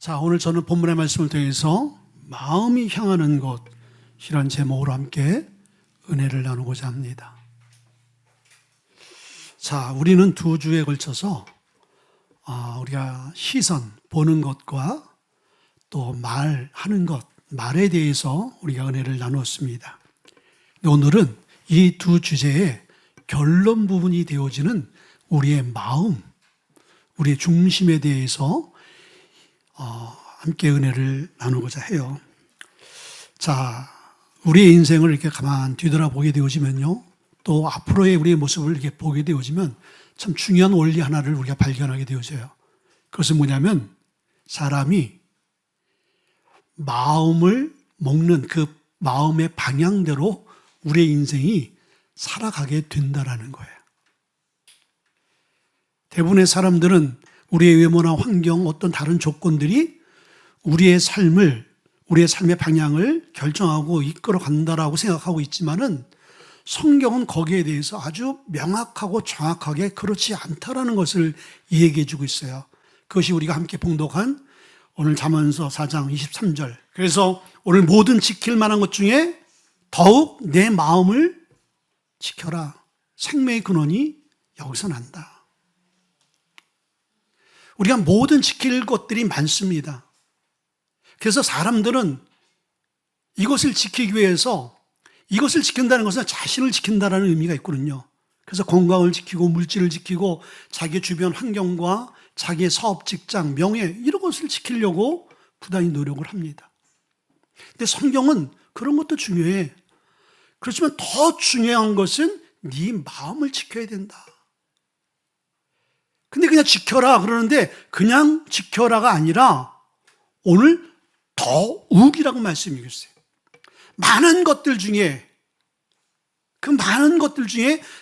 자, 오늘 저는 본문의 말씀을 통해서 마음이 향하는 곳이란 제목으로 함께 은혜를 나누고자 합니다. 자, 우리는 두 주에 걸쳐서 우리가 시선, 보는 것과 또 말하는 것, 말에 대해서 우리가 은혜를 나누었습니다. 오늘은 이 두 주제의 결론 부분이 되어지는 우리의 마음, 우리의 중심에 대해서 함께 은혜를 나누고자 해요. 자, 우리의 인생을 이렇게 가만 뒤돌아보게 되어지면요, 또 앞으로의 우리의 모습을 이렇게 보게 되어지면 참 중요한 원리 하나를 우리가 발견하게 되어져요. 그것은 뭐냐면 사람이 마음을 먹는 그 마음의 방향대로 우리의 인생이 살아가게 된다라는 거예요. 대부분의 사람들은 우리의 외모나 환경, 어떤 다른 조건들이 우리의 삶의 방향을 결정하고 이끌어 간다라고 생각하고 있지만은 성경은 거기에 대해서 아주 명확하고 정확하게 그렇지 않다라는 것을 얘기해 주고 있어요. 그것이 우리가 함께 봉독한 오늘 잠언서 4장 23절. 그래서 오늘 모든 지킬 만한 것 중에 더욱 내 마음을 지켜라. 생명의 근원이 여기서 난다. 우리가 모든 지킬 것들이 많습니다. 그래서 사람들은 이것을 지키기 위해서 이것을 지킨다는 것은 자신을 지킨다는 의미가 있거든요. 그래서 건강을 지키고 물질을 지키고 자기 주변 환경과 자기의 사업, 직장, 명예 이런 것을 지키려고 부단히 노력을 합니다. 근데 성경은 그런 것도 중요해. 그렇지만 더 중요한 것은 네 마음을 지켜야 된다. 근데 그냥 지켜라 그러는데 그냥 지켜라가 아니라 오늘 더욱이라고 말씀이겠어요. 많은 것들 중에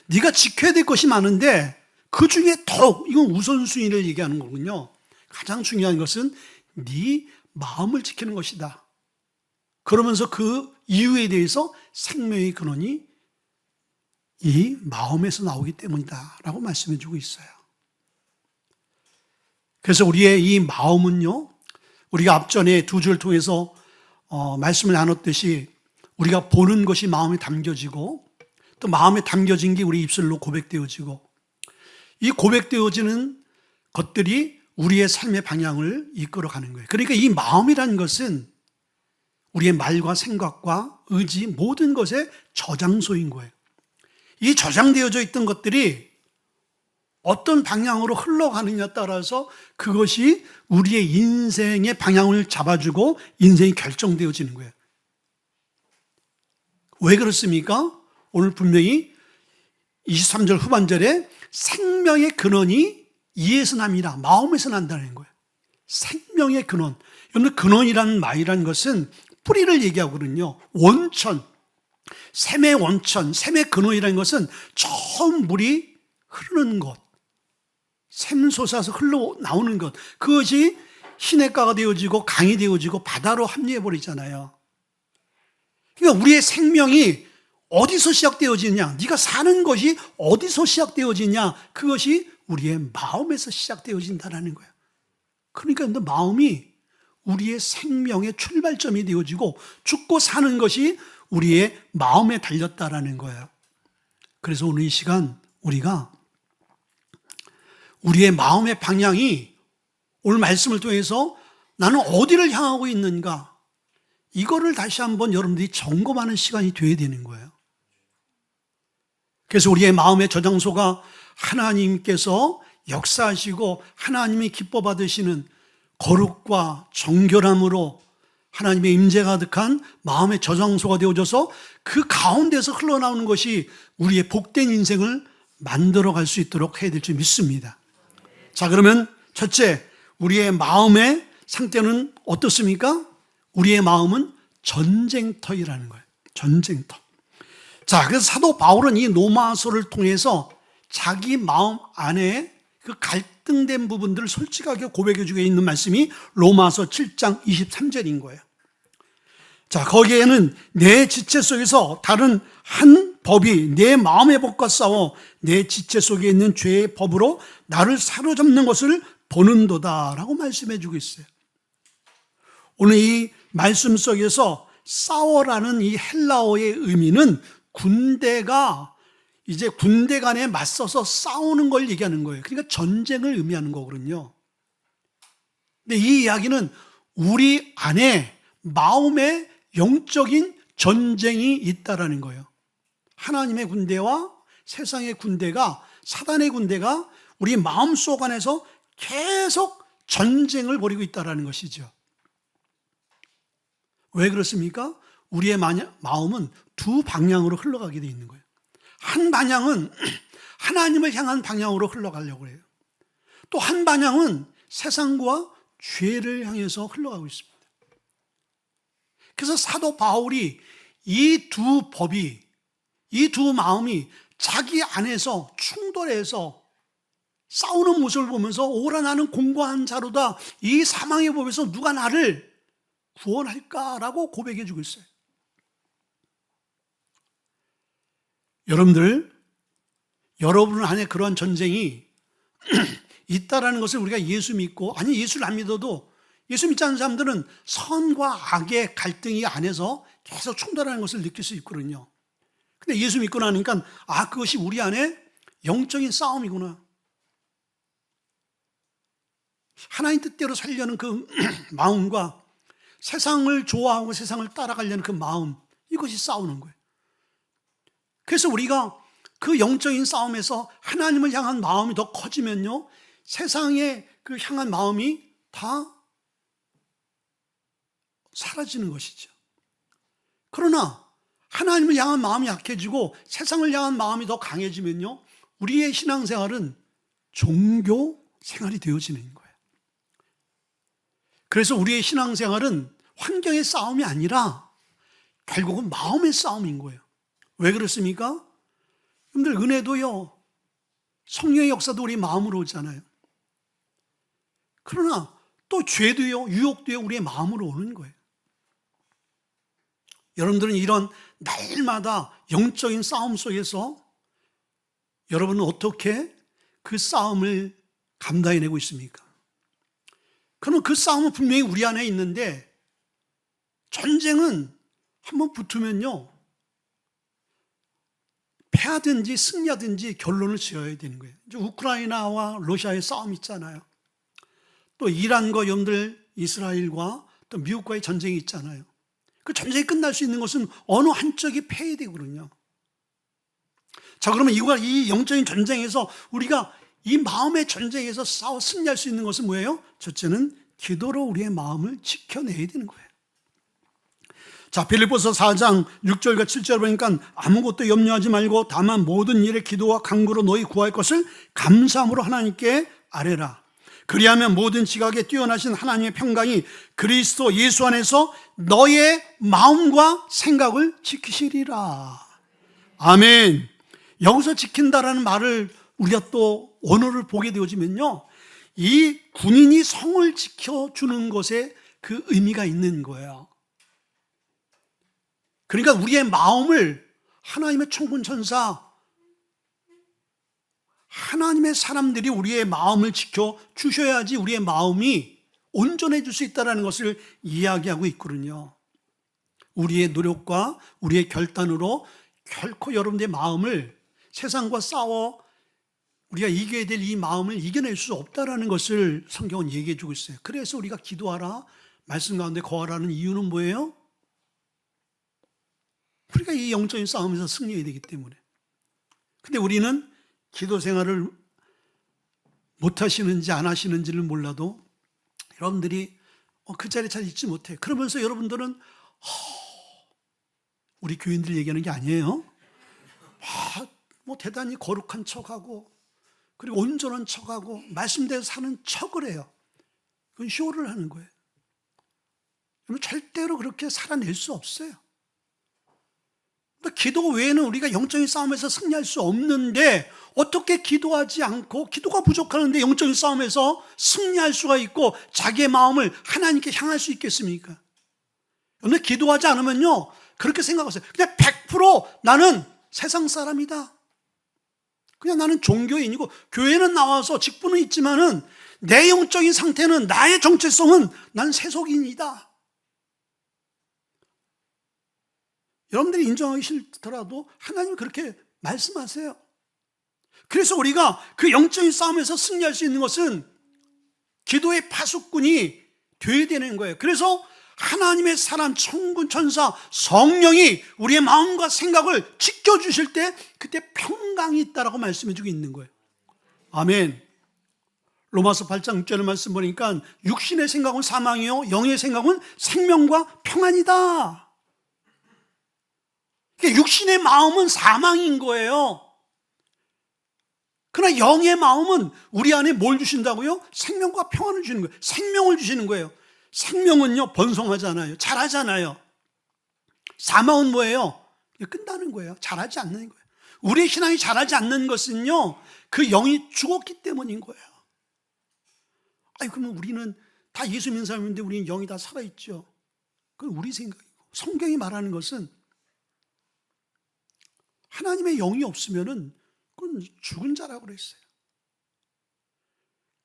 네가 지켜야 될 것이 많은데 그 중에 더욱, 이건 우선순위를 얘기하는 거군요. 가장 중요한 것은 네 마음을 지키는 것이다. 그러면서 그 이유에 대해서 생명의 근원이 이 마음에서 나오기 때문이다 라고 말씀해 주고 있어요. 그래서 우리의 이 마음은요, 우리가 앞전에 두 주를 통해서 말씀을 나눴듯이 우리가 보는 것이 마음에 담겨지고 또 마음에 담겨진 게 우리 입술로 고백되어지고 이 고백되어지는 것들이 우리의 삶의 방향을 이끌어가는 거예요. 그러니까 이 마음이라는 것은 우리의 말과 생각과 의지 모든 것의 저장소인 거예요. 이 저장되어져 있던 것들이 어떤 방향으로 흘러가느냐에 따라서 그것이 우리의 인생의 방향을 잡아주고 인생이 결정되어지는 거예요. 왜 그렇습니까? 오늘 분명히 23절 후반절에 생명의 근원이 이에서 납니다. 마음에서 난다는 거예요. 생명의 근원. 여러분, 근원이라는 말이라는 것은 뿌리를 얘기하거든요. 원천, 샘의 원천, 샘의 근원이라는 것은 처음 물이 흐르는 곳, 샘 솟아서 흘러나오는 것, 그것이 시냇가가 되어지고 강이 되어지고 바다로 합류해버리잖아요. 그러니까 우리의 생명이 어디서 시작되어지느냐, 네가 사는 것이 어디서 시작되어지냐, 그것이 우리의 마음에서 시작되어진다는 거예요. 그러니까 마음이 우리의 생명의 출발점이 되어지고 죽고 사는 것이 우리의 마음에 달렸다라는 거예요. 그래서 오늘 이 시간 우리가 우리의 마음의 방향이 오늘 말씀을 통해서 나는 어디를 향하고 있는가, 이거를 다시 한번 여러분들이 점검하는 시간이 되어야 되는 거예요. 그래서 우리의 마음의 저장소가 하나님께서 역사하시고 하나님이 기뻐 받으시는 거룩과 정결함으로 하나님의 임재가 가득한 마음의 저장소가 되어져서 그 가운데서 흘러나오는 것이 우리의 복된 인생을 만들어갈 수 있도록 해야 될 줄 믿습니다. 자, 그러면 첫째, 우리의 마음의 상태는 어떻습니까? 우리의 마음은 전쟁터이라는 거예요. 전쟁터. 자, 그래서 사도 바울은 이 로마서를 통해서 자기 마음 안에 그 갈등된 부분들을 솔직하게 고백해 주고 있는 말씀이 로마서 7장 23절인 거예요. 자, 거기에는 내 지체 속에서 다른 한 법이 내 마음의 법과 싸워 내 지체 속에 있는 죄의 법으로 나를 사로잡는 것을 보는도다 라고 말씀해 주고 있어요. 오늘 이 말씀 속에서 싸워라는 이 헬라어의 의미는 군대가 이제 군대 간에 맞서서 싸우는 걸 얘기하는 거예요. 그러니까 전쟁을 의미하는 거거든요. 근데 이 이야기는 우리 안에 마음의 영적인 전쟁이 있다라는 거예요. 하나님의 군대와 세상의 군대가, 사단의 군대가 우리 마음속 안에서 계속 전쟁을 벌이고 있다라는 것이죠. 왜 그렇습니까? 우리의 마음은 두 방향으로 흘러가게 돼 있는 거예요. 한 방향은 하나님을 향한 방향으로 흘러가려고 해요. 또 한 방향은 세상과 죄를 향해서 흘러가고 있습니다. 그래서 사도 바울이 이 두 법이, 이 두 마음이 자기 안에서 충돌해서 싸우는 모습을 보면서 오라 나는 공고한 자로다, 이 사망의 법에서 누가 나를 구원할까라고 고백해 주고 있어요. 여러분 안에 그러한 전쟁이 있다라는 것을 우리가 예수 믿고, 아니 예수를 안 믿어도 예수 믿지 않는 사람들은 선과 악의 갈등이 안에서 계속 충돌하는 것을 느낄 수 있거든요. 근데 예수 믿고 나니까 그것이 우리 안에 영적인 싸움이구나. 하나님 뜻대로 살려는 그 마음과 세상을 좋아하고 세상을 따라가려는 그 마음, 이것이 싸우는 거예요. 그래서 우리가 그 영적인 싸움에서 하나님을 향한 마음이 더 커지면요, 세상에 그 향한 마음이 다 사라지는 것이죠. 그러나 하나님을 향한 마음이 약해지고 세상을 향한 마음이 더 강해지면요, 우리의 신앙생활은 종교 생활이 되어지는 거예요. 그래서 우리의 신앙생활은 환경의 싸움이 아니라 결국은 마음의 싸움인 거예요. 왜 그렇습니까? 여러분들, 은혜도요, 성령의 역사도 우리 마음으로 오잖아요. 그러나 또 죄도요, 유혹도요, 우리의 마음으로 오는 거예요. 여러분들은 이런 날마다 영적인 싸움 속에서 여러분은 어떻게 그 싸움을 감당해내고 있습니까? 그러면 그 싸움은 분명히 우리 안에 있는데, 전쟁은 한번 붙으면요, 패하든지 승리하든지 결론을 지어야 되는 거예요. 이제 우크라이나와 러시아의 싸움 있잖아요. 또 이란과 여러분들 이스라엘과 또 미국과의 전쟁이 있잖아요. 그 전쟁이 끝날 수 있는 것은 어느 한쪽이 패해야 되거든요. 자, 그러면 이 영적인 전쟁에서 우리가 이 마음의 전쟁에서 싸워 승리할 수 있는 것은 뭐예요? 첫째는 기도로 우리의 마음을 지켜내야 되는 거예요. 자, 빌립보서 4장 6절과 7절 보니까 아무것도 염려하지 말고 다만 모든 일에 기도와 간구로 너희 구할 것을 감사함으로 하나님께 아뢰라. 그리하면 모든 지각에 뛰어나신 하나님의 평강이 그리스도 예수 안에서 너의 마음과 생각을 지키시리라. 아멘. 여기서 지킨다라는 말을 우리가 또 언어를 보게 되어지면요, 이 군인이 성을 지켜주는 것에 그 의미가 있는 거예요. 그러니까 우리의 마음을 하나님의 천군천사, 하나님의 사람들이 우리의 마음을 지켜주셔야지 우리의 마음이 온전해질 수 있다는 것을 이야기하고 있거든요. 우리의 노력과 우리의 결단으로 결코 여러분들의 마음을 세상과 싸워 우리가 이겨야 될 이 마음을 이겨낼 수 없다는 것을 성경은 얘기해 주고 있어요. 그래서 우리가 기도하라, 말씀 가운데 거하라는 이유는 뭐예요? 우리가 이 영적인 싸움에서 승리해야 되기 때문에. 근데 우리는 기도 생활을 못 하시는지 안 하시는지를 몰라도 여러분들이 그 자리에 잘 있지 못해. 그러면서 여러분들은 우리 교인들 얘기하는 게 아니에요. 뭐 대단히 거룩한 척하고, 그리고 온전한 척하고, 말씀대로 사는 척을 해요. 그건 쇼를 하는 거예요. 여러분, 절대로 그렇게 살아낼 수 없어요. 기도 외에는 우리가 영적인 싸움에서 승리할 수 없는데, 어떻게 기도하지 않고 기도가 부족하는데 영적인 싸움에서 승리할 수가 있고 자기의 마음을 하나님께 향할 수 있겠습니까? 여러분, 기도하지 않으면요, 그렇게 생각하세요. 그냥 100% 나는 세상 사람이다. 그냥 나는 종교인이고, 교회는 나와서 직분은 있지만은 내 영적인 상태는, 나의 정체성은 난 세속인이다. 여러분들이 인정하기 싫더라도 하나님은 그렇게 말씀하세요. 그래서 우리가 그 영적인 싸움에서 승리할 수 있는 것은 기도의 파수꾼이 되어야 되는 거예요. 그래서 하나님의 사람, 천군, 천사, 성령이 우리의 마음과 생각을 지켜주실 때 그때 평강이 있다라고 말씀해주고 있는 거예요. 아멘. 로마서 8장 6절의 말씀 보니까 육신의 생각은 사망이요 영의 생각은 생명과 평안이다. 육신의 마음은 사망인 거예요. 그러나 영의 마음은 우리 안에 뭘 주신다고요? 생명과 평안을 주는 거예요. 생명을 주시는 거예요. 생명은요, 번성하잖아요. 자라잖아요. 사망은 뭐예요? 끝나는 거예요. 자라지 않는 거예요. 우리의 신앙이 자라지 않는 것은요, 그 영이 죽었기 때문인 거예요. 아니, 그러면 우리는 다 예수 믿는 사람인데 우리는 영이 다 살아있죠. 그건 우리 생각이고. 성경이 말하는 것은 하나님의 영이 없으면은 그건 죽은 자라고 그랬어요.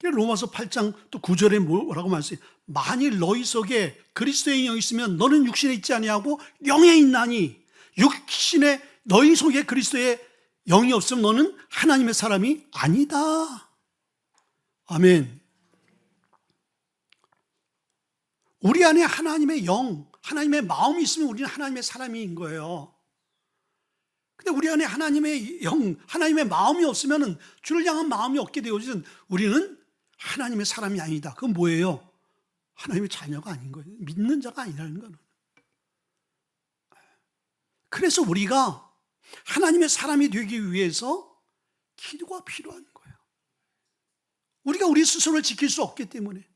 로마서 8장 또 9절에 뭐라고 말씀해요? 만일 너희 속에 그리스도의 영이 있으면 너는 육신에 있지 아니하고 영에 있나니, 육신에 너희 속에 그리스도의 영이 없으면 너는 하나님의 사람이 아니다. 아멘. 우리 안에 하나님의 영, 하나님의 마음이 있으면 우리는 하나님의 사람인 거예요. 근데 우리 안에 하나님의 영, 하나님의 마음이 없으면, 주를 향한 마음이 없게 되어지면 우리는 하나님의 사람이 아니다. 그건 뭐예요? 하나님의 자녀가 아닌 거예요. 믿는 자가 아니라는 거는. 그래서 우리가 하나님의 사람이 되기 위해서 기도가 필요한 거예요. 우리가 우리 스스로를 지킬 수 없기 때문에.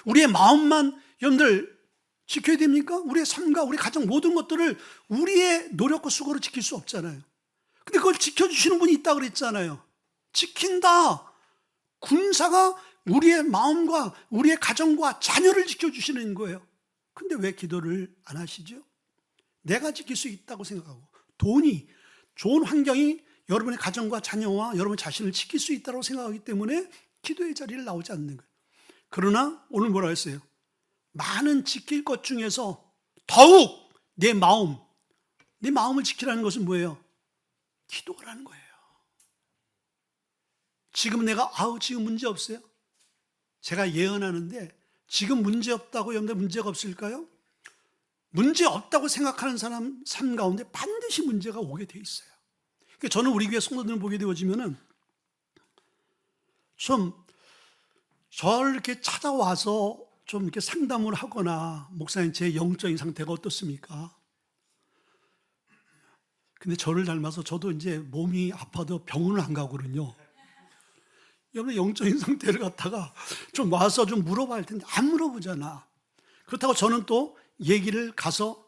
우리의 마음만 여러분들 지켜야 됩니까? 우리의 삶과 우리 가정 모든 것들을 우리의 노력과 수고로 지킬 수 없잖아요. 근데 그걸 지켜주시는 분이 있다고 그랬잖아요. 지킨다. 군사가 우리의 마음과 우리의 가정과 자녀를 지켜주시는 거예요. 근데 왜 기도를 안 하시죠? 내가 지킬 수 있다고 생각하고, 돈이, 좋은 환경이 여러분의 가정과 자녀와 여러분 자신을 지킬 수 있다고 생각하기 때문에 기도의 자리를 나오지 않는 거예요. 그러나 오늘 뭐라 했어요? 많은 지킬 것 중에서 더욱 내 마음을 지키라는 것은 뭐예요? 기도라는 거예요. 지금 내가 지금 문제 없어요? 제가 예언하는데 지금 문제 없다고 여러분들 문제가 없을까요? 문제 없다고 생각하는 사람 삶 가운데 반드시 문제가 오게 돼 있어요. 그러니까 저는 우리 교회 성도들을 보게 되어지면은 좀 저를 이렇게 찾아와서 좀 이렇게 상담을 하거나, 목사님 제 영적인 상태가 어떻습니까? 근데 저를 닮아서 저도 이제 몸이 아파도 병원을 안 가거든요. 여러분 영적인 상태를 갖다가 좀 와서 좀 물어봐야 할 텐데 안 물어보잖아. 그렇다고 저는 또 얘기를 가서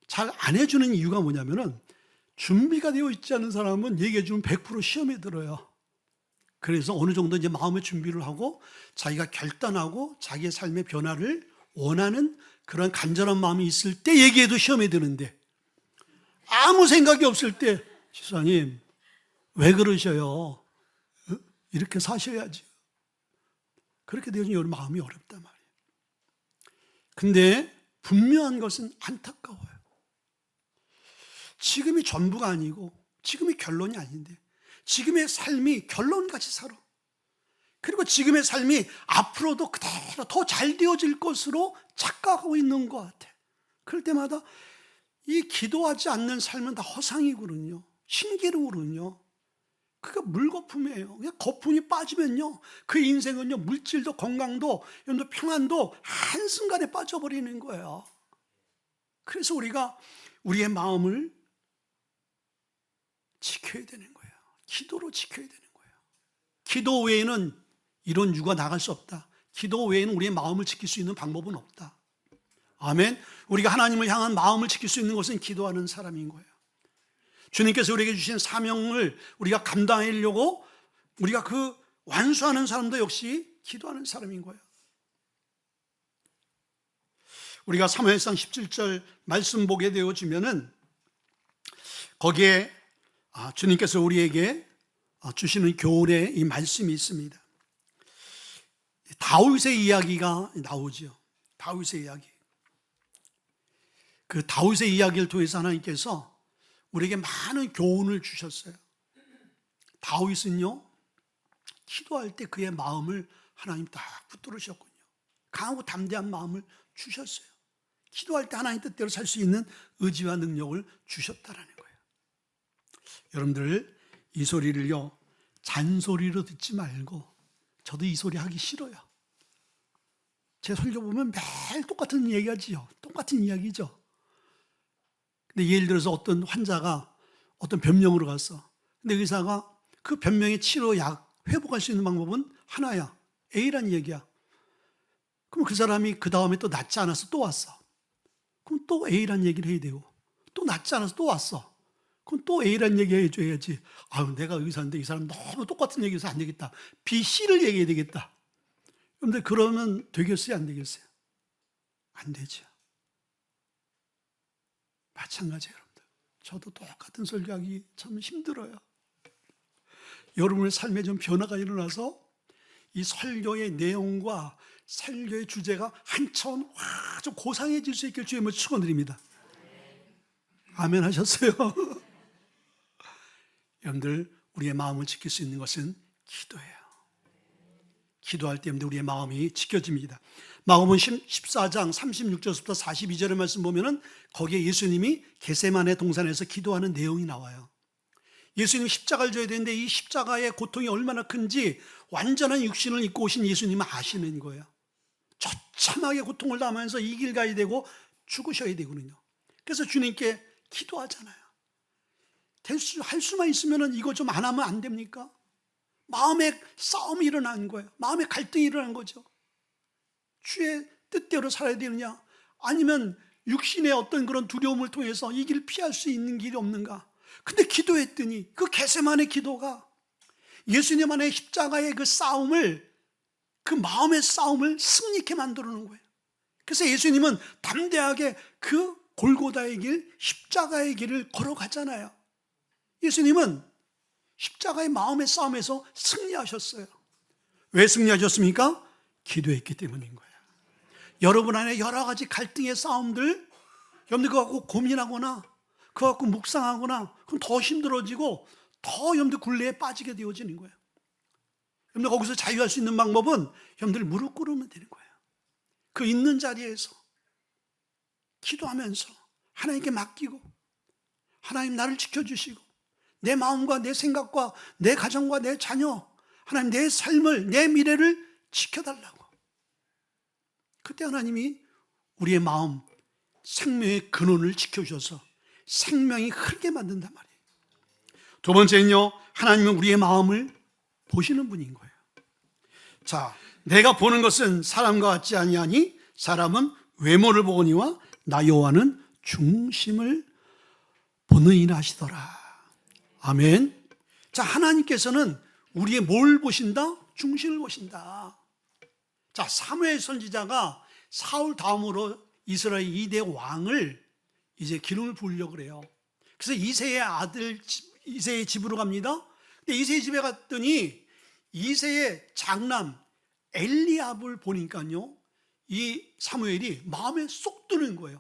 잘 안 해주는 이유가 뭐냐면은, 준비가 되어 있지 않은 사람은 얘기해 주면 100% 시험에 들어요. 그래서 어느 정도 이제 마음의 준비를 하고 자기가 결단하고 자기의 삶의 변화를 원하는 그런 간절한 마음이 있을 때 얘기해도 시험에 드는데, 아무 생각이 없을 때 지사님 왜 그러셔요? 이렇게 사셔야지. 그렇게 되어지면 여러분 마음이 어렵단 말이에요. 근데 분명한 것은 안타까워요. 지금이 전부가 아니고 지금이 결론이 아닌데 지금의 삶이 결론같이 살아. 그리고 지금의 삶이 앞으로도 그대로 더 잘 되어질 것으로 착각하고 있는 것 같아. 그럴 때마다 이 기도하지 않는 삶은 다 허상이거든요. 신기루거든요. 그게 물거품이에요. 그냥 거품이 빠지면요, 그 인생은요, 물질도 건강도 평안도 한순간에 빠져버리는 거예요. 그래서 우리가 우리의 마음을 지켜야 되는 거예요. 기도로 지켜야 되는 거예요. 기도 외에는 이런 유가 나갈 수 없다. 기도 외에는 우리의 마음을 지킬 수 있는 방법은 없다. 아멘. 우리가 하나님을 향한 마음을 지킬 수 있는 것은 기도하는 사람인 거예요. 주님께서 우리에게 주신 사명을 우리가 감당하려고 우리가 그 완수하는 사람도 역시 기도하는 사람인 거예요. 우리가 사무엘상 17절 말씀 보게 되어지면은 거기에 주님께서 우리에게 주시는 교훈의 이 말씀이 있습니다. 다윗의 이야기가 나오죠. 다윗의 이야기. 그 다윗의 이야기를 통해서 하나님께서 우리에게 많은 교훈을 주셨어요. 다윗은요, 기도할 때 그의 마음을 하나님 딱 붙들으셨군요. 강하고 담대한 마음을 주셨어요. 기도할 때 하나님 뜻대로 살 수 있는 의지와 능력을 주셨다라는 거예요. 여러분들, 이 소리를요, 잔소리로 듣지 말고, 저도 이 소리 하기 싫어요. 제 설교 보면 매일 똑같은 얘기하지요. 똑같은 이야기죠. 근데 예를 들어서 어떤 환자가 어떤 변명으로 갔어. 근데 의사가 그 변명의 치료 약 회복할 수 있는 방법은 하나야. A란 얘기야. 그럼 그 사람이 그 다음에 또 낫지 않아서 또 왔어. 그럼 또 A란 얘기를 해야 되고, 또 낫지 않아서 또 왔어. 그럼 또 A란 얘기 해줘야지. 아유, 내가 의사인데 이 사람 너무 똑같은 얘기해서 안 되겠다. B, C를 얘기해야 되겠다. 그런데 그러면 되겠어요, 안 되겠어요? 안 되죠. 마찬가지예요, 여러분들. 저도 똑같은 설교하기 참 힘들어요. 여러분의 삶에 좀 변화가 일어나서 이 설교의 내용과 설교의 주제가 한 차원 좀 고상해질 수 있길 주님을 축원드립니다. 아멘 하셨어요? 여러분들, 우리의 마음을 지킬 수 있는 것은 기도예요. 기도할 때 우리의 마음이 지켜집니다. 마가복음 14장 36절부터 42절의 말씀 보면은 거기에 예수님이 겟세마네 동산에서 기도하는 내용이 나와요. 예수님 십자가를 져야 되는데 이 십자가의 고통이 얼마나 큰지 완전한 육신을 입고 오신 예수님은 아시는 거예요. 처참하게 고통을 당하면서 이 길 가야 되고 죽으셔야 되거든요. 그래서 주님께 기도하잖아요. 할 수만 있으면 이거 좀 안 하면 안 됩니까? 마음의 싸움이 일어난 거예요. 마음의 갈등이 일어난 거죠. 주의 뜻대로 살아야 되느냐, 아니면 육신의 어떤 그런 두려움을 통해서 이 길을 피할 수 있는 길이 없는가. 근데 기도했더니 그 겟세마네 기도가 예수님 안에 십자가의 그 싸움을, 그 마음의 싸움을 승리케 만들어 놓은 거예요. 그래서 예수님은 담대하게 그 골고다의 길, 십자가의 길을 걸어가잖아요. 예수님은 십자가의 마음의 싸움에서 승리하셨어요. 왜 승리하셨습니까? 기도했기 때문인 거예요. 여러분 안에 여러 가지 갈등의 싸움들, 여러분들 그거 갖고 고민하거나 그거 갖고 묵상하거나 그럼 더 힘들어지고 더 여러분들 굴레에 빠지게 되어지는 거예요. 여러분들 거기서 자유할 수 있는 방법은 여러분들 무릎 꿇으면 되는 거예요. 그 있는 자리에서 기도하면서 하나님께 맡기고, 하나님 나를 지켜주시고 내 마음과 내 생각과 내 가정과 내 자녀, 하나님 내 삶을, 내 미래를 지켜달라고. 그때 하나님이 우리의 마음, 생명의 근원을 지켜주셔서 생명이 흐르게 만든단 말이에요. 두 번째는요, 하나님은 우리의 마음을 보시는 분인 거예요. 자, 내가 보는 것은 사람과 같지 아니하니 사람은 외모를 보거니와 나 여호와는 중심을 보느니라 하시더라. 아멘. 자, 하나님께서는 우리의 뭘 보신다? 중심을 보신다. 자, 사무엘 선지자가 사울 다음으로 이스라엘 2대 왕을 이제 기름을 부으려고 그래요. 그래서 이새의 아들 이새의 집으로 갑니다. 근데 이새의 집에 갔더니 이새의 장남 엘리압을 보니까요, 이 사무엘이 마음에 쏙 드는 거예요.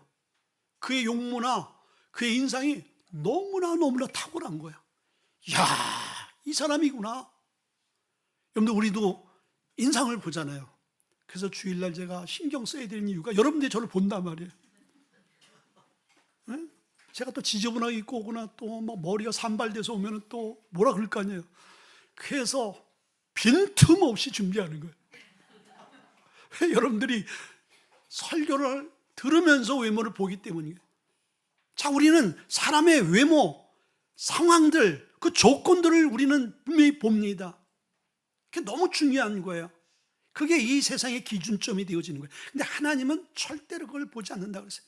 그의 용모나 그의 인상이 너무나 탁월한 거예요. 이야, 이 사람이구나. 여러분들, 우리도 인상을 보잖아요. 그래서 주일날 제가 신경 써야 되는 이유가 여러분들이 저를 본단 말이에요. 네? 제가 또 지저분하게 입고 오거나 또 뭐 머리가 산발돼서 오면 또 뭐라 그럴 거 아니에요. 그래서 빈틈없이 준비하는 거예요. 여러분들이 설교를 들으면서 외모를 보기 때문이에요. 자, 우리는 사람의 외모, 상황들, 그 조건들을 우리는 분명히 봅니다. 그게 너무 중요한 거예요. 그게 이 세상의 기준점이 되어지는 거예요. 근데 하나님은 절대로 그걸 보지 않는다고 그랬어요.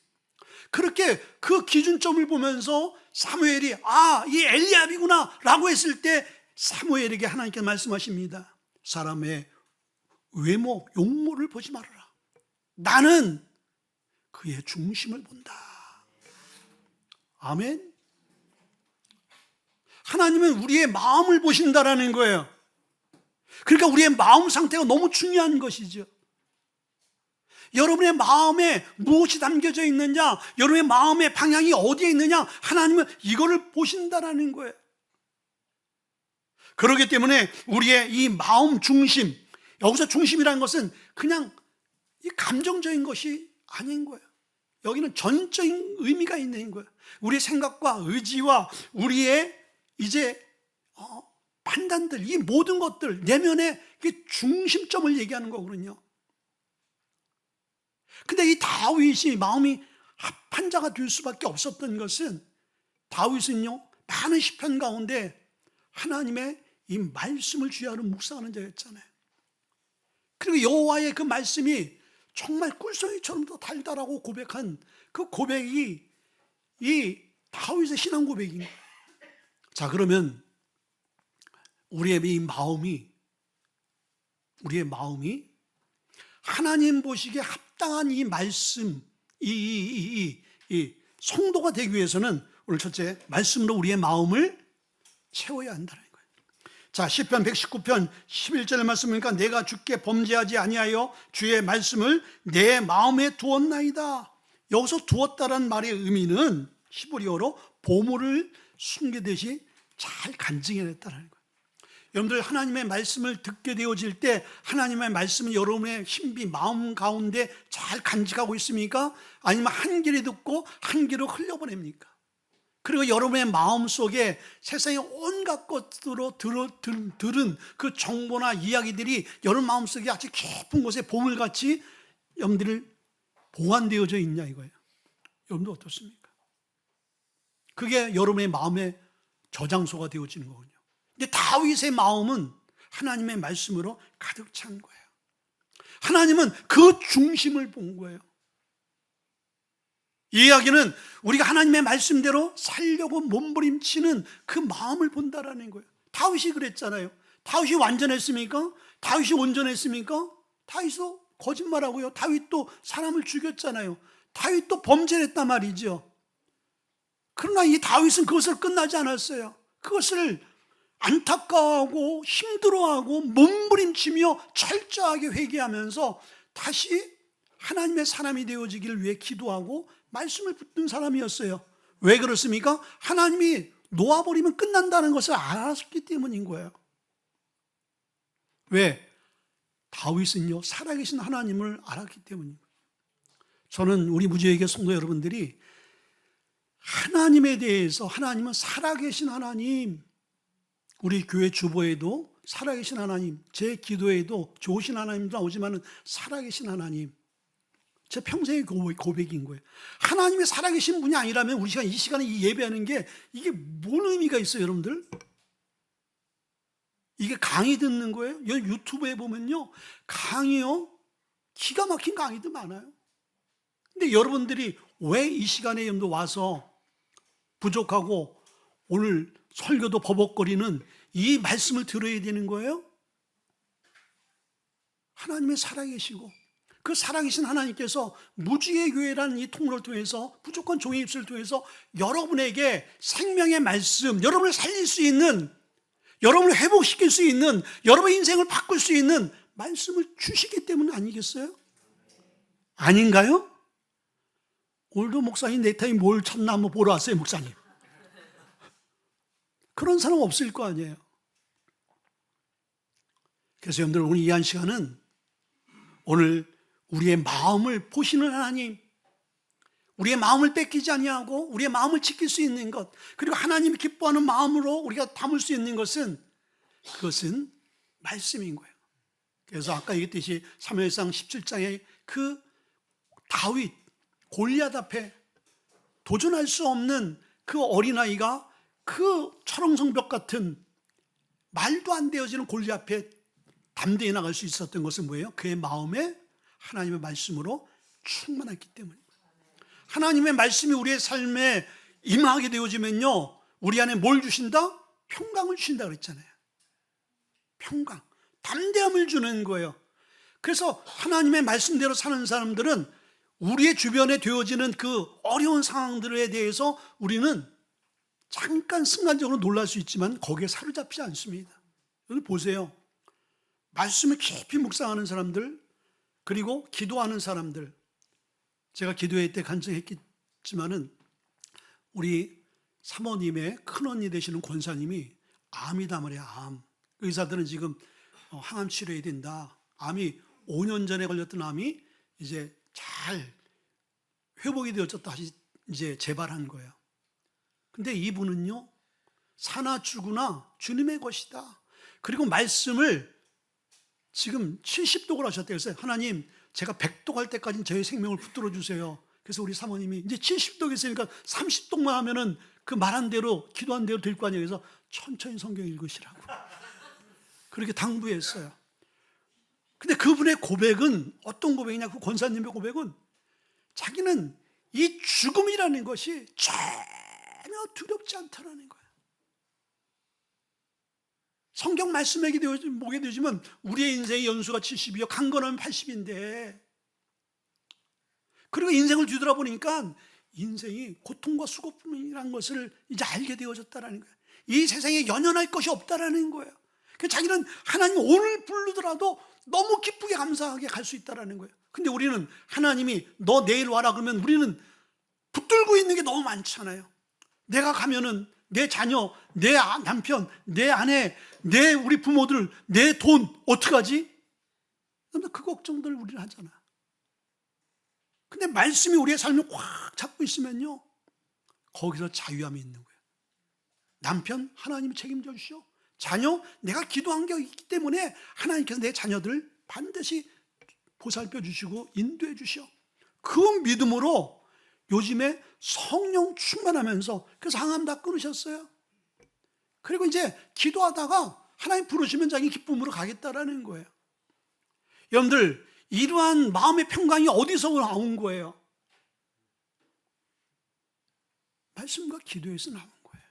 그렇게 그 기준점을 보면서 사무엘이 이 엘리압이구나 라고 했을 때 사무엘에게 하나님께서 말씀하십니다. 사람의 외모, 용모를 보지 말아라. 나는 그의 중심을 본다. 아멘. 하나님은 우리의 마음을 보신다라는 거예요. 그러니까 우리의 마음 상태가 너무 중요한 것이죠. 여러분의 마음에 무엇이 담겨져 있느냐, 여러분의 마음의 방향이 어디에 있느냐, 하나님은 이거를 보신다라는 거예요. 그렇기 때문에 우리의 이 마음 중심, 여기서 중심이라는 것은 그냥 이 감정적인 것이 아닌 거예요. 여기는 전적인 의미가 있는 거예요. 우리의 생각과 의지와 우리의 이제 판단들, 이 모든 것들, 내면의 그 중심점을 얘기하는 거거든요. 근데 이 다윗이 마음이 합한 자가 될 수밖에 없었던 것은, 다윗은요, 많은 시편 가운데 하나님의 이 말씀을 주야로 묵상하는 자였잖아요. 그리고 여호와의 그 말씀이 정말 꿀송이처럼 더 달달하고 고백한 그 고백이 이 다윗의 신앙 고백인 거예요. 자, 그러면 우리의 마음이 하나님 보시기에 합당한 이 말씀, 이 성도가 되기 위해서는 오늘 첫째, 말씀으로 우리의 마음을 채워야 한다는 거예요. 자, 시편 119편 11절의 말씀이니까 내가 주께 범죄하지 아니하여 주의 말씀을 내 마음에 두었나이다. 여기서 두었다라는 말의 의미는 히브리어로 보물을 숨기듯이 잘 간직해냈다는 거예요. 여러분들, 하나님의 말씀을 듣게 되어질 때 하나님의 말씀은 여러분의 신비 마음 가운데 잘 간직하고 있습니까? 아니면 한 귀로 듣고 한 귀로 흘려보냅니까? 그리고 여러분의 마음 속에 세상의 온갖 것으로 들은 그 정보나 이야기들이 여러분 마음 속에 아주 깊은 곳에 보물같이 여러분들 보관되어져 있냐 이거예요. 여러분들 어떻습니까? 그게 여러분의 마음의 저장소가 되어지는 거군요. 근데 다윗의 마음은 하나님의 말씀으로 가득 찬 거예요. 하나님은 그 중심을 본 거예요. 이 이야기는 우리가 하나님의 말씀대로 살려고 몸부림치는 그 마음을 본다라는 거예요. 다윗이 그랬잖아요. 다윗이 완전했습니까? 다윗이 온전했습니까? 다윗도 거짓말하고요. 다윗도 사람을 죽였잖아요. 다윗도 범죄를 했단 말이죠. 그러나 이 다윗은 그것을 끝나지 않았어요. 그것을 안타까워하고 힘들어하고 몸부림치며 철저하게 회개하면서 다시 하나님의 사람이 되어지기를 위해 기도하고 말씀을 붙든 사람이었어요. 왜 그렇습니까? 하나님이 놓아버리면 끝난다는 것을 알았기 때문인 거예요. 왜? 다윗은요, 살아계신 하나님을 알았기 때문입니다. 저는 우리 무지개교회 성도 여러분들이 하나님에 대해서, 하나님은 살아계신 하나님, 우리 교회 주보에도 살아계신 하나님, 제 기도에도 좋으신 하나님도 나오지만 살아계신 하나님, 제 평생의 고백인 거예요. 하나님이 살아계신 분이 아니라면 우리가 이 시간에 이 예배하는 게 이게 뭔 의미가 있어요, 여러분들? 이게 강의 듣는 거예요? 유튜브에 보면요, 강의요, 기가 막힌 강의도 많아요. 근데 여러분들이 왜 이 시간에 여러분들 와서 부족하고 오늘 설교도 버벅거리는 이 말씀을 들어야 되는 거예요? 하나님의 살아계시고 그 살아계신 하나님께서 무지의 교회라는 이 통로를 통해서, 부족한 종의 입술을 통해서 여러분에게 생명의 말씀, 여러분을 살릴 수 있는, 여러분을 회복시킬 수 있는, 여러분의 인생을 바꿀 수 있는 말씀을 주시기 때문 아니겠어요? 아닌가요? 오늘도 목사님 넥타이 뭘 찾나 한번 보러 왔어요, 목사님. 그런 사람 없을 거 아니에요. 그래서 여러분들, 오늘 이 한 시간은 오늘 우리의 마음을 보시는 하나님, 우리의 마음을 뺏기지 아니하고 우리의 마음을 지킬 수 있는 것, 그리고 하나님이 기뻐하는 마음으로 우리가 담을 수 있는 것은, 그것은 말씀인 거예요. 그래서 아까 얘기했듯이 사무엘상 17장에 그 다윗, 골리앗 앞에 도전할 수 없는 그 어린아이가 그 철옹성벽 같은 말도 안 되어지는 골리앗 앞에 담대히 나갈 수 있었던 것은 뭐예요? 그의 마음에 하나님의 말씀으로 충만했기 때문입니다. 하나님의 말씀이 우리의 삶에 임하게 되어지면요, 우리 안에 뭘 주신다? 평강을 주신다 그랬잖아요. 평강, 담대함을 주는 거예요. 그래서 하나님의 말씀대로 사는 사람들은 우리의 주변에 되어지는 그 어려운 상황들에 대해서 우리는 잠깐 순간적으로 놀랄 수 있지만 거기에 사로잡히지 않습니다. 여기 보세요. 말씀을 깊이 묵상하는 사람들, 그리고 기도하는 사람들, 제가 기도회 때 간증했지만은 우리 사모님의 큰언니 되시는 권사님이 암이다 말이야. 암. 의사들은 지금 항암 치료해야 된다. 암이 5년 전에 걸렸던 암이 이제 잘 회복이 되어졌다. 다시 이제 재발한 거예요. 근데 이분은요, 사나 죽으나 주님의 것이다. 그리고 말씀을 지금 70독을 하셨대요. 그래서 하나님, 제가 100독 할 때까지는 저의 생명을 붙들어 주세요. 그래서 우리 사모님이 이제 70독 했으니까 30독만 하면은 그 말한 대로, 기도한 대로 될 거 아니에요. 그래서 천천히 성경 읽으시라고 그렇게 당부했어요. 근데 그분의 고백은 어떤 고백이냐? 그 권사님의 고백은 자기는 이 죽음이라는 것이 전혀 두렵지 않다라는 거예요. 성경 말씀에 보게 되지만 우리의 인생의 연수가 70이요, 강건하면 80인데, 그리고 인생을 뒤돌아보니까 인생이 고통과 수고뿐이라는 것을 이제 알게 되어졌다라는 거예요. 이 세상에 연연할 것이 없다라는 거예요. 자기는 하나님 오늘 부르더라도 너무 기쁘게 감사하게 갈 수 있다라는 거예요. 근데 우리는 하나님이 너 내일 와라 그러면 우리는 붙들고 있는 게 너무 많잖아요. 내가 가면은 내 자녀, 내 남편, 내 아내, 내 우리 부모들, 내 돈 어떡하지? 그 걱정들 우리는 하잖아. 근데 말씀이 우리의 삶을 꽉 잡고 있으면요, 거기서 자유함이 있는 거예요. 남편, 하나님이 책임져 주시오. 자녀, 내가 기도한 게 있기 때문에 하나님께서 내 자녀들 반드시 보살펴 주시고 인도해 주시오. 그 믿음으로 요즘에 성령 충만하면서, 그래서 항암 다 끊으셨어요. 그리고 이제 기도하다가 하나님 부르시면 자기 기쁨으로 가겠다라는 거예요. 여러분들, 이러한 마음의 평강이 어디서 나온 거예요? 말씀과 기도에서 나온 거예요.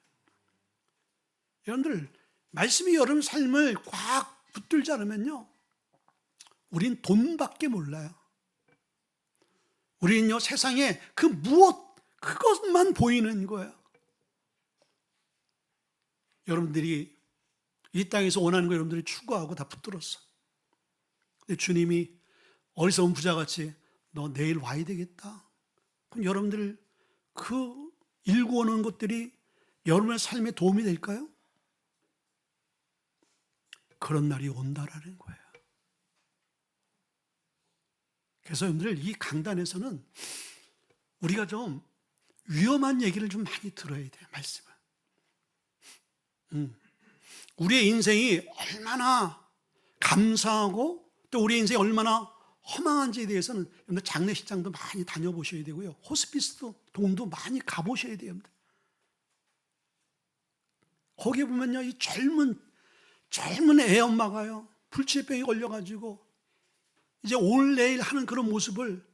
여러분들, 말씀이 여러분 삶을 꽉 붙들지 않으면요, 우린 돈밖에 몰라요. 우리는요, 세상에 그 무엇, 그것만 보이는 거예요. 여러분들이 이 땅에서 원하는 거 여러분들이 추구하고 다 붙들었어. 근데 주님이 어리석은 부자같이 너 내일 와야 되겠다. 그럼 여러분들 그 일구어놓은 것들이 여러분의 삶에 도움이 될까요? 그런 날이 온다라는 거예요. 그래서 여러분들 이 강단에서는 우리가 좀 위험한 얘기를 좀 많이 들어야 돼요. 말씀을. 우리의 인생이 얼마나 감사하고 또 우리의 인생이 얼마나 허망한지에 대해서는 여러분들 장례식장도 많이 다녀보셔야 되고요, 호스피스도 동도 많이 가보셔야 돼요. 거기에 보면요, 이 젊은 애 엄마가요, 불치병이 걸려가지고 이제 오늘 내일 하는 그런 모습을,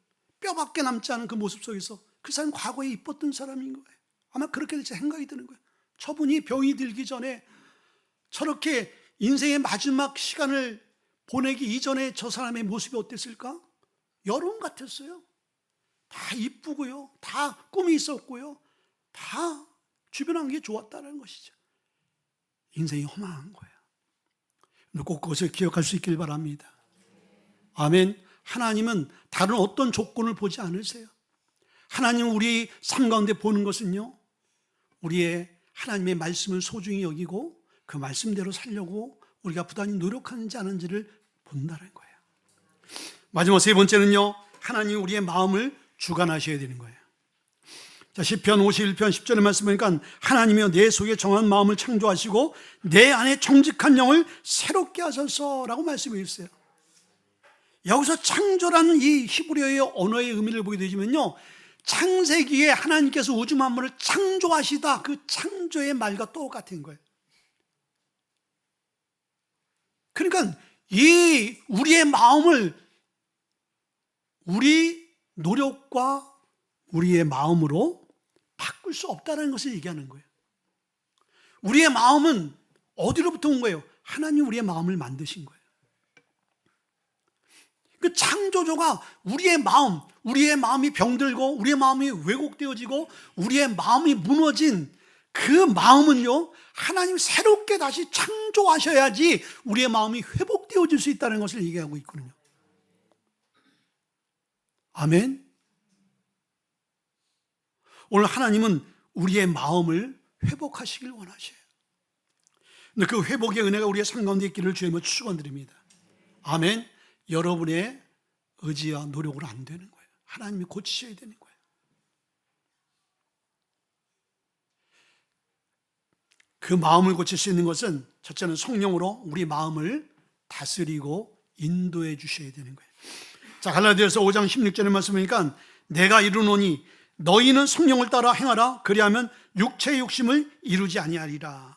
뼈밖에 남지 않은 그 모습 속에서 그 사람 과거에 이뻤던 사람인 거예요. 아마 그렇게 생각이 드는 거예요. 저분이 병이 들기 전에 저렇게 인생의 마지막 시간을 보내기 이전에 저 사람의 모습이 어땠을까? 여름 같았어요. 다 이쁘고요, 다 꿈이 있었고요, 다 주변 환경이 좋았다는 것이죠. 인생이 허망한 거예요. 꼭 그것을 기억할 수 있길 바랍니다. 아멘. 하나님은 다른 어떤 조건을 보지 않으세요. 하나님은 우리 삶 가운데 보는 것은요, 우리의 하나님의 말씀을 소중히 여기고 그 말씀대로 살려고 우리가 부단히 노력하는지 안 하는지를 본다는 거예요. 마지막 세 번째는요, 하나님이 우리의 마음을 주관하셔야 되는 거예요. 자, 시편 51편 10절의 말씀 보니까 하나님이여 내 속에 정한 마음을 창조하시고 내 안에 정직한 영을 새롭게 하소서라고 말씀해 주세요. 여기서 창조라는 이 히브리어의 언어의 의미를 보게 되지만요, 창세기에 하나님께서 우주 만물을 창조하시다, 그 창조의 말과 똑같은 거예요. 그러니까 이 우리의 마음을 우리 노력과 우리의 마음으로 바꿀 수 없다는 것을 얘기하는 거예요. 우리의 마음은 어디로부터 온 거예요? 하나님 우리의 마음을 만드신 거예요. 그 창조주가 우리의 마음이 병들고 우리의 마음이 왜곡되어지고 우리의 마음이 무너진 그 마음은요, 하나님 새롭게 다시 창조하셔야지 우리의 마음이 회복되어질 수 있다는 것을 얘기하고 있거든요. 아멘. 오늘 하나님은 우리의 마음을 회복하시길 원하셔요. 근데 그 회복의 은혜가 우리의 삶 가운데 있기를 주님을 축원드립니다. 아멘. 여러분의 의지와 노력으로 안 되는 거예요. 하나님이 고치셔야 되는 거예요. 그 마음을 고칠 수 있는 것은 첫째는 성령으로 우리 마음을 다스리고 인도해 주셔야 되는 거예요. 자, 갈라디아서 5장 16절의 말씀이니까 내가 이르노니 너희는 성령을 따라 행하라. 그리하면 육체의 욕심을 이루지 아니하리라.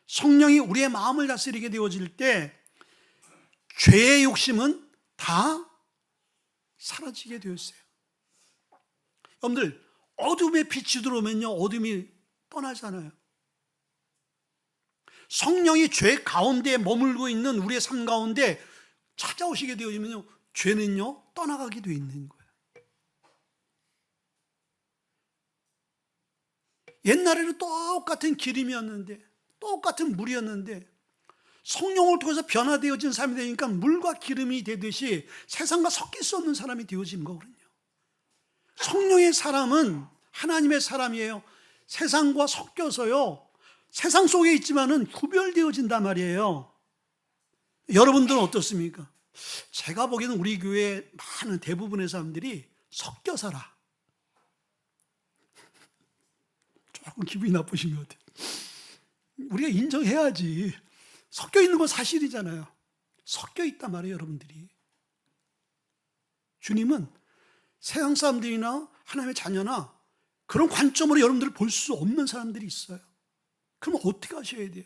성령이 우리의 마음을 다스리게 되어질 때 죄의 욕심은 다 사라지게 되었어요. 여러분들, 어둠에 빛이 들어오면요, 어둠이 떠나잖아요. 성령이 죄 가운데 머물고 있는 우리의 삶 가운데 찾아오시게 되어지면요, 죄는요, 떠나가게 되어 있는 거예요. 옛날에는 똑같은 기름이었는데, 똑같은 물이었는데, 성령을 통해서 변화되어진 사람이 되니까 물과 기름이 되듯이 세상과 섞일 수 없는 사람이 되어진 거거든요. 성령의 사람은 하나님의 사람이에요. 세상과 섞여서요, 세상 속에 있지만은 구별되어진단 말이에요. 여러분들은 어떻습니까? 제가 보기에는 우리 교회 많은 대부분의 사람들이 섞여 살아. 조금 기분이 나쁘신 것 같아요. 우리가 인정해야지. 섞여 있는 건 사실이잖아요. 섞여 있단 말이에요, 여러분들이. 주님은 세상 사람들이나 하나님의 자녀나 그런 관점으로 여러분들을 볼 수 없는 사람들이 있어요. 그럼 어떻게 하셔야 돼요?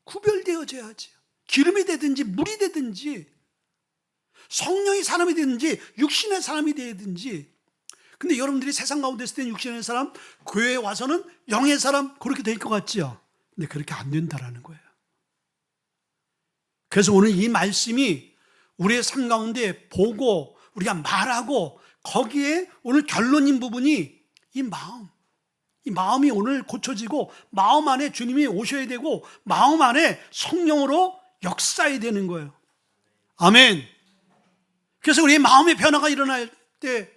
구별되어져야지. 기름이 되든지 물이 되든지 성령의 사람이 되든지 육신의 사람이 되든지. 근데 여러분들이 세상 가운데 있을 때는 육신의 사람, 교회에 와서는 영의 사람, 그렇게 될 것 같죠? 근데 그렇게 안 된다라는 거예요. 그래서 오늘 이 말씀이 우리의 삶 가운데 보고 우리가 말하고 거기에 오늘 결론인 부분이 이 마음이 오늘 고쳐지고 마음 안에 주님이 오셔야 되고 마음 안에 성령으로 역사해야 되는 거예요. 아멘. 그래서 우리의 마음의 변화가 일어날 때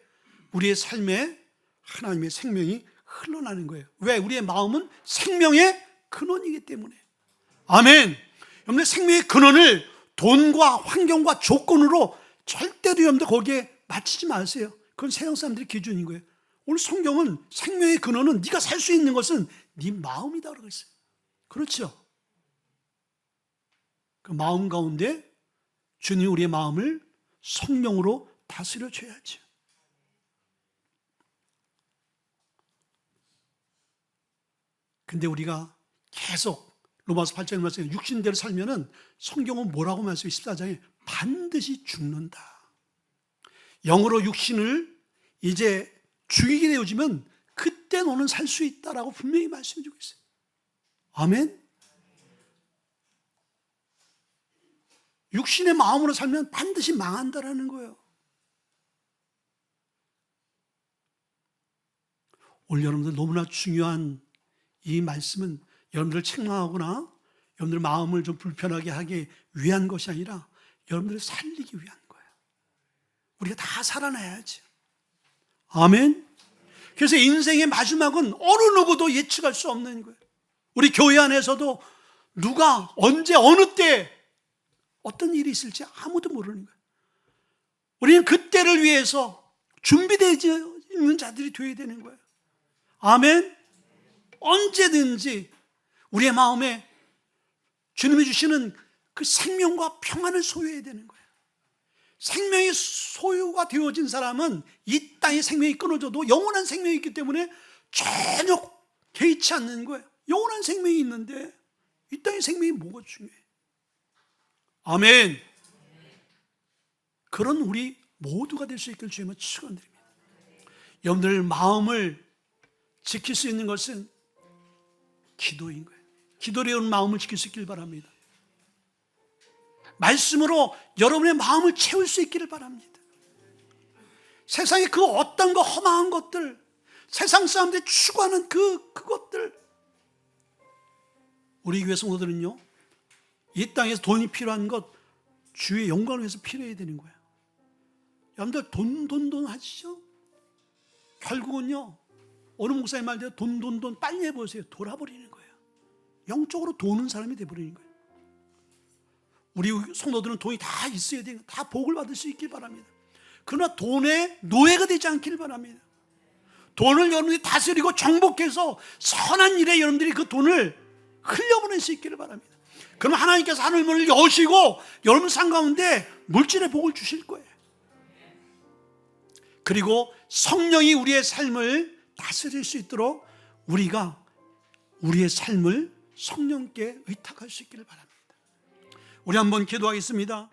우리의 삶에 하나님의 생명이 흘러나는 거예요. 왜? 우리의 마음은 생명의 근원이기 때문에. 아멘. 여러분들 생명의 근원을 돈과 환경과 조건으로 절대로 여러분들 거기에 맞추지 마세요. 그건 세상 사람들의 기준인 거예요. 오늘 성경은 생명의 근원은 네가 살 수 있는 것은 네 마음이다 그러고 있어요. 그렇죠? 그 마음 가운데 주님 우리의 마음을 성령으로 다스려 줘야죠. 근데 우리가 계속 로마서 8장에 말씀에 육신대로 살면은 성경은 뭐라고 말씀해 14장에 반드시 죽는다. 영으로 육신을 이제 죽이게 되어지면 그때 너는 살 수 있다라고 분명히 말씀해 주고 있어요. 아멘. 육신의 마음으로 살면 반드시 망한다라는 거예요. 오늘 여러분들 너무나 중요한 이 말씀은 여러분들을 책망하거나 여러분들 마음을 좀 불편하게 하기 위한 것이 아니라 여러분들을 살리기 위한 거예요. 우리가 다 살아나야지. 아멘. 그래서 인생의 마지막은 어느 누구도 예측할 수 없는 거예요. 우리 교회 안에서도 누가 언제 어느 때 어떤 일이 있을지 아무도 모르는 거예요. 우리는 그때를 위해서 준비되어 있는 자들이 되어야 되는 거예요. 아멘. 언제든지 우리의 마음에 주님이 주시는 그 생명과 평안을 소유해야 되는 거예요. 생명이 소유가 되어진 사람은 이 땅의 생명이 끊어져도 영원한 생명이 있기 때문에 전혀 개의치 않는 거예요. 영원한 생명이 있는데 이 땅의 생명이 뭐가 중요해? 아멘. 그런 우리 모두가 될 수 있길 주님은 축원드립니다. 여러분들 마음을 지킬 수 있는 것은 기도인 거예요. 기도로 마음을 지킬 수 있기를 바랍니다. 말씀으로 여러분의 마음을 채울 수 있기를 바랍니다. 세상에 그 어떤 거 허망한 것들, 세상 사람들이 추구하는 그것들, 우리 교회 성도들은요, 이 땅에서 돈이 필요한 것 주의 영광을 위해서 필요해야 되는 거예요. 여러분들 돈 하시죠? 결국은요, 어느 목사님 말대로 돈 빨리 해보세요. 돌아버리는 거예요. 영적으로 도는 사람이 돼버리는 거예요. 우리 성도들은 돈이 다 있어야 돼요. 다 복을 받을 수 있길 바랍니다. 그러나 돈의 노예가 되지 않길 바랍니다. 돈을 여러분들이 다스리고 정복해서 선한 일에 여러분들이 그 돈을 흘려보낼 수 있기를 바랍니다. 그럼 하나님께서 하늘문을 여시고 여러분 삶 가운데 물질의 복을 주실 거예요. 그리고 성령이 우리의 삶을 다스릴 수 있도록 우리가 우리의 삶을 성령께 의탁할 수 있기를 바랍니다. 우리 한번 기도하겠습니다.